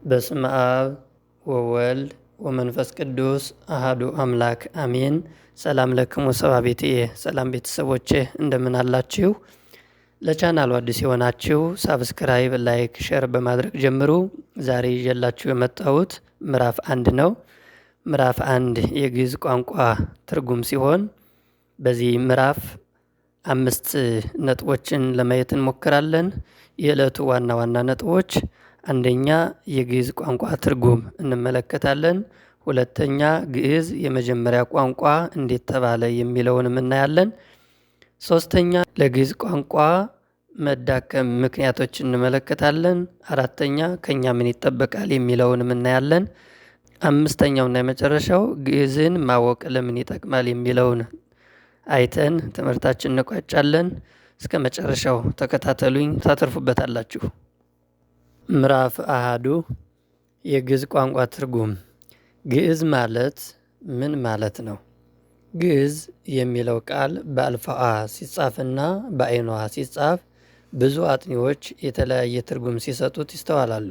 በስመ አብ ወወልድ ወመንፈስ ቅዱስ አሃዱ አምላክ አሜን። ሰላም ለክሙ ሰብአ ቤትየ፣ ሰላም ቤተሰቦቼ እንደምን አላችሁ? ለቻናሉ አዲስ የሆናችሁ ሳብስክራይብ፣ ላይክ፣ ሼር በማድረግ ጀምሩ። ዛሬ ይዤላችሁ የመጣሁት ምዕራፍ 1 ነው። ምዕራፍ 1 የግዕዝ ቋንቋ ትርጉም ሲሆን በዚህ ምዕራፍ 5 ነጥቦችን ለማየት እንሞክራለን። የዕለቱ ዋና ዋና ነጥቦች አንደኛ የግዕዝ ቋንቋ ትርጉም እንመለከታለን። ሁለተኛ ግዕዝ የመጀመሪያ ቋንቋ እንዴት ተባለ የሚለውንም እናያለን። ሶስተኛ ለግዕዝ ቋንቋ መዳከም ምክንያቶች እንመለከታለን። አራተኛ ከኛ ምን ይጠበቃል የሚለውንም እናያለን። አምስተኛውና የመጨረሻው ግዕዝን ማወቅ ለምን ይጠቅማል የሚለውን አይተን ትምህርታችን እንቋጫለን። እስከ መጨረሻው ተከታተሉኝ፣ ታተርፉበታላችሁ። ምዕራፍ 1 የግዕዝ ቋንቋ ትርጉም። ግዕዝ ማለት ምን ማለት ነው? ግዕዝ የሚለው ቃል በአልፋአ ሲጻፍና በአይኗ ሲጻፍ ብዙ አጥኚዎች የተለያየ ትርጉም ሲሰጡት ይስተዋላሉ።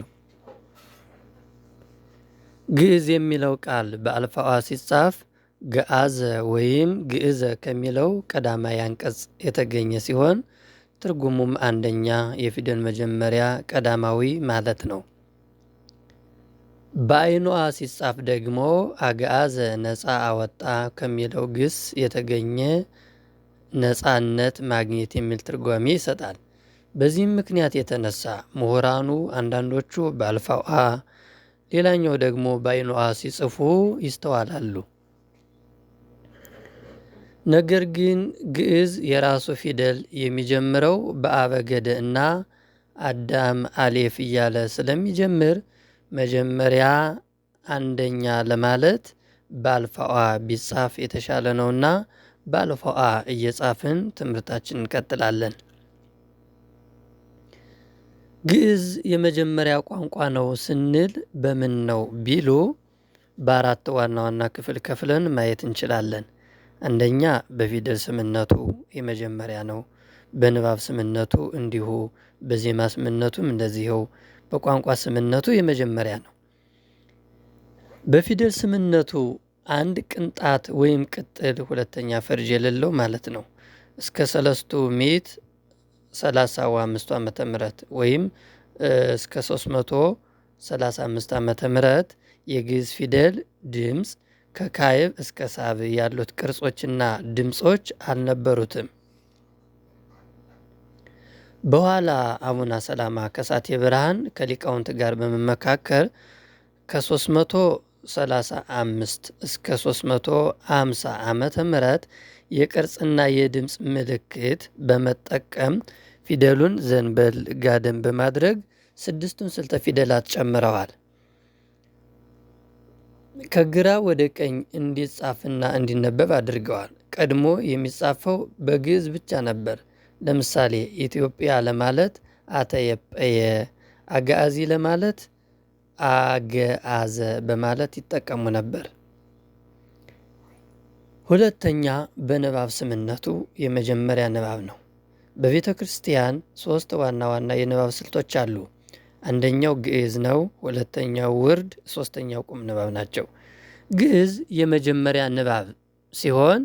ግዕዝ የሚለው ቃል በአልፋአ ሲጻፍ ገአዘ ወይም ግዕዘ ከሚለው ቀዳማይ አንቀጽ የተገኘ ሲሆን ትርጉሙም አንደኛ የፊደል መጀመሪያ ቀዳማዊ ማለት ነው። በአይኗ ሲጻፍ ደግሞ አግዓዘ ነፃ አወጣ ከሚለው ግስ የተገኘ ነፃነት ማግኘት የሚል ትርጓሜ ይሰጣል። በዚህም ምክንያት የተነሳ ምሁራኑ አንዳንዶቹ በአልፋአ ሌላኛው ደግሞ በአይኗ ሲጽፉ ይስተዋላሉ። ነገር ግን ግዕዝ የራሱ ፊደል የሚጀምረው በአበገደ እና አዳም አሌፍ እያለ ስለሚጀምር መጀመሪያ አንደኛ ለማለት በአልፋአ ቢጻፍ የተሻለ ነውና በአልፋአ እየጻፍን ትምህርታችን እንቀጥላለን። ግዕዝ የመጀመሪያ ቋንቋ ነው ስንል በምን ነው ቢሉ በአራት ዋና ዋና ክፍል ከፍለን ማየት እንችላለን። አንደኛ በፊደል ስምነቱ የመጀመሪያ ነው። በንባብ ስምነቱ እንዲሁ፣ በዜማ ስምነቱም እንደዚሁ፣ በቋንቋ ስምነቱ የመጀመሪያ ነው። በፊደል ስምነቱ አንድ ቅንጣት ወይም ቅጥል ሁለተኛ ፈርጅ የሌለው ማለት ነው። እስከ 335 ዓመተ ምህረት ወይም እስከ 335 ዓመተ ምህረት የግዕዝ ፊደል ድምፅ ከካዕብ እስከ ሳብ ያሉት ቅርጾችና ድምፆች አልነበሩትም። በኋላ አቡነ ሰላማ ከሳቴ ብርሃን ከሊቃውንት ጋር በመመካከር ከ335 እስከ 350 ዓመተ ምህረት የቅርጽና የድምፅ ምልክት በመጠቀም ፊደሉን ዘንበል ጋደም በማድረግ 6ቱን ስልተ ፊደላት ጨምረዋል። ከግራ ወደ ቀኝ እንዲጻፍና እንዲነበብ አድርገዋል። ቀድሞ የሚጻፈው በግዕዝ ብቻ ነበር። ለምሳሌ ኢትዮጵያ ለማለት አተየጰየ፣ አግዓዚ ለማለት አገአዘ በማለት ይጠቀሙ ነበር። ሁለተኛ በንባብ ስምነቱ የመጀመሪያ ንባብ ነው። በቤተ ክርስቲያን 3 ዋና ዋና የንባብ ስልቶች አሉ። አንደኛው ግዕዝ ነው፣ ሁለተኛው ውርድ፣ ሶስተኛው ቁም ንባብ ናቸው። ግዕዝ የመጀመሪያ ንባብ ሲሆን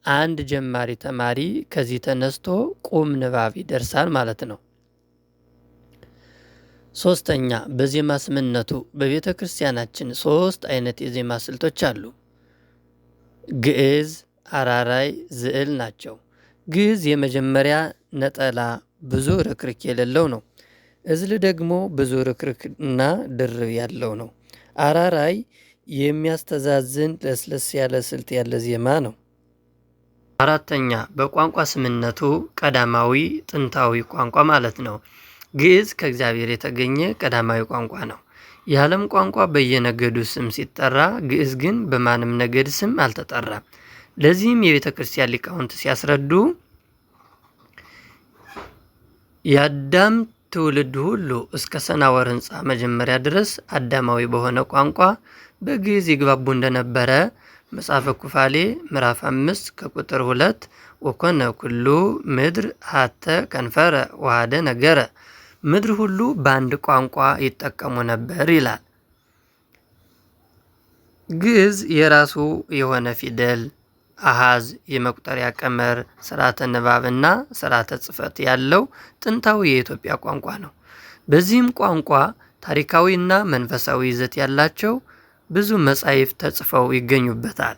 አንድ ጀማሪ ተማሪ ከዚህ ተነስቶ ቁም ንባብ ይደርሳል ማለት ነው። ሶስተኛ በዜማ ስምነቱ በቤተ ክርስቲያናችን 3 አይነት የዜማ ስልቶች አሉ። ግዕዝ፣ አራራይ፣ ዝዕል ናቸው። ግዕዝ የመጀመሪያ ነጠላ ብዙ ርክርክ የሌለው ነው። እዝል ደግሞ ብዙ ርክርክና ድርብ ያለው ነው። አራራይ የሚያስተዛዝን ለስለስ ያለ ስልት ያለ ዜማ ነው። አራተኛ በቋንቋ ስምነቱ ቀዳማዊ ጥንታዊ ቋንቋ ማለት ነው። ግዕዝ ከእግዚአብሔር የተገኘ ቀዳማዊ ቋንቋ ነው። የዓለም ቋንቋ በየነገዱ ስም ሲጠራ፣ ግዕዝ ግን በማንም ነገድ ስም አልተጠራም። ለዚህም የቤተ ክርስቲያን ሊቃውንት ሲያስረዱ የአዳም ትውልድ ሁሉ እስከ ሰናወር ሕንፃ መጀመሪያ ድረስ አዳማዊ በሆነ ቋንቋ በግዕዝ ይግባቡ እንደነበረ መጽሐፈ ኩፋሌ ምዕራፍ 5 ከቁጥር 2 ወኮነ ኩሉ ምድር ሀተ ከንፈረ ወሃደ ነገረ ምድር ሁሉ በአንድ ቋንቋ ይጠቀሙ ነበር ይላል። ግዕዝ የራሱ የሆነ ፊደል፣ አሃዝ፣ የመቁጠሪያ ቀመር፣ ስርዓተ ንባብና ስርዓተ ጽሕፈት ያለው ጥንታዊ የኢትዮጵያ ቋንቋ ነው። በዚህም ቋንቋ ታሪካዊና መንፈሳዊ ይዘት ያላቸው ብዙ መጻሕፍት ተጽፈው ይገኙበታል።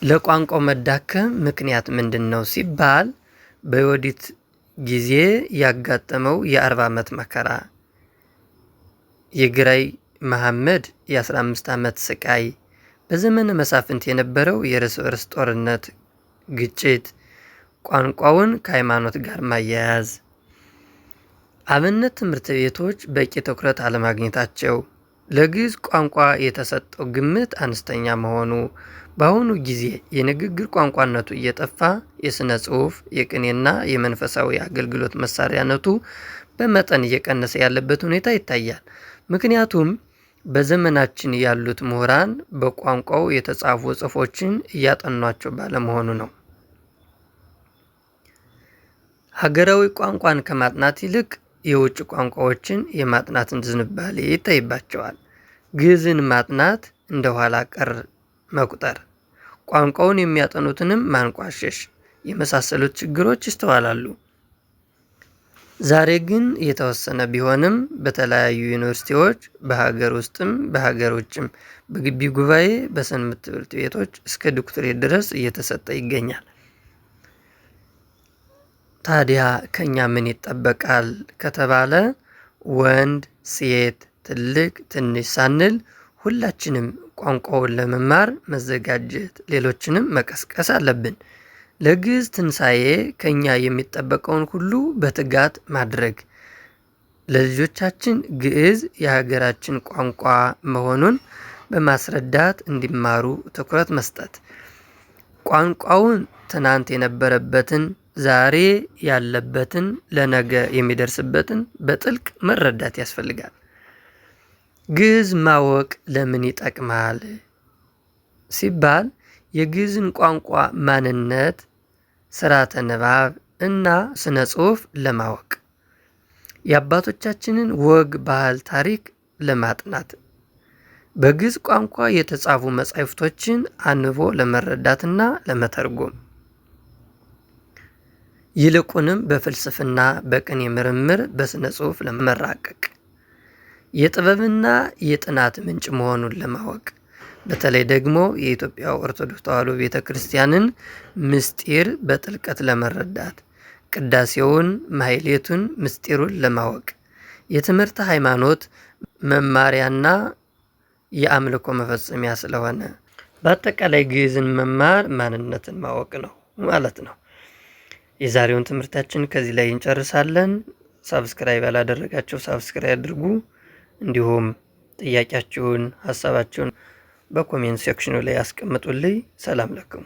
ለቋንቋው መዳከም ምክንያት ምንድን ነው ሲባል በዮዲት ጊዜ ያጋጠመው የ40 ዓመት መከራ፣ የግራኝ መሐመድ የ15 ዓመት ስቃይ፣ በዘመነ መሳፍንት የነበረው የእርስ በርስ ጦርነት፣ ግጭት፣ ቋንቋውን ከሃይማኖት ጋር ማያያዝ፣ አብነት ትምህርት ቤቶች በቂ ትኩረት አለማግኘታቸው፣ ለግዕዝ ቋንቋ የተሰጠው ግምት አነስተኛ መሆኑ፣ በአሁኑ ጊዜ የንግግር ቋንቋነቱ እየጠፋ የሥነ ጽሑፍ፣ የቅኔና የመንፈሳዊ አገልግሎት መሳሪያነቱ በመጠን እየቀነሰ ያለበት ሁኔታ ይታያል። ምክንያቱም በዘመናችን ያሉት ምሁራን በቋንቋው የተጻፉ ጽሑፎችን እያጠኗቸው ባለመሆኑ ነው። ሀገራዊ ቋንቋን ከማጥናት ይልቅ የውጭ ቋንቋዎችን የማጥናትን ዝንባሌ ይታይባቸዋል። ግዕዝን ማጥናት እንደ ኋላ ቀር መቁጠር፣ ቋንቋውን የሚያጠኑትንም ማንቋሸሽ የመሳሰሉት ችግሮች ይስተዋላሉ። ዛሬ ግን የተወሰነ ቢሆንም በተለያዩ ዩኒቨርሲቲዎች በሀገር ውስጥም በሀገር ውጭም በግቢ ጉባኤ፣ በሰንበት ትምህርት ቤቶች እስከ ዶክትሬት ድረስ እየተሰጠ ይገኛል። ታዲያ ከኛ ምን ይጠበቃል ከተባለ ወንድ፣ ሴት፣ ትልቅ፣ ትንሽ ሳንል ሁላችንም ቋንቋውን ለመማር መዘጋጀት፣ ሌሎችንም መቀስቀስ አለብን። ለግዕዝ ትንሣኤ ከኛ የሚጠበቀውን ሁሉ በትጋት ማድረግ፣ ለልጆቻችን ግዕዝ የሀገራችን ቋንቋ መሆኑን በማስረዳት እንዲማሩ ትኩረት መስጠት፣ ቋንቋውን ትናንት የነበረበትን፣ ዛሬ ያለበትን፣ ለነገ የሚደርስበትን በጥልቅ መረዳት ያስፈልጋል። ግዕዝ ማወቅ ለምን ይጠቅማል ሲባል የግዕዝን ቋንቋ ማንነት፣ ስርዓተ ንባብ እና ስነ ጽሑፍ ለማወቅ፣ የአባቶቻችንን ወግ፣ ባህል፣ ታሪክ ለማጥናት፣ በግዕዝ ቋንቋ የተጻፉ መጻሕፍቶችን አንብቦ ለመረዳትና ለመተርጎም፣ ይልቁንም በፍልስፍና፣ በቅኔ ምርምር፣ በስነ ጽሑፍ ለመራቀቅ፣ የጥበብና የጥናት ምንጭ መሆኑን ለማወቅ፣ በተለይ ደግሞ የኢትዮጵያ ኦርቶዶክስ ተዋሕዶ ቤተ ክርስቲያንን ምስጢር በጥልቀት ለመረዳት፣ ቅዳሴውን፣ ማሕሌቱን፣ ምስጢሩን ለማወቅ፣ የትምህርተ ሃይማኖት መማሪያና የአምልኮ መፈጸሚያ ስለሆነ በአጠቃላይ ግዕዝን መማር ማንነትን ማወቅ ነው ማለት ነው። የዛሬውን ትምህርታችን ከዚህ ላይ እንጨርሳለን። ሳብስክራይብ ያላደረጋችሁ ሳብስክራይብ አድርጉ። እንዲሁም ጥያቄያችሁን፣ ሀሳባችሁን በኮሜንት ሴክሽኑ ላይ ያስቀምጡልኝ። ሰላም ለክሙ።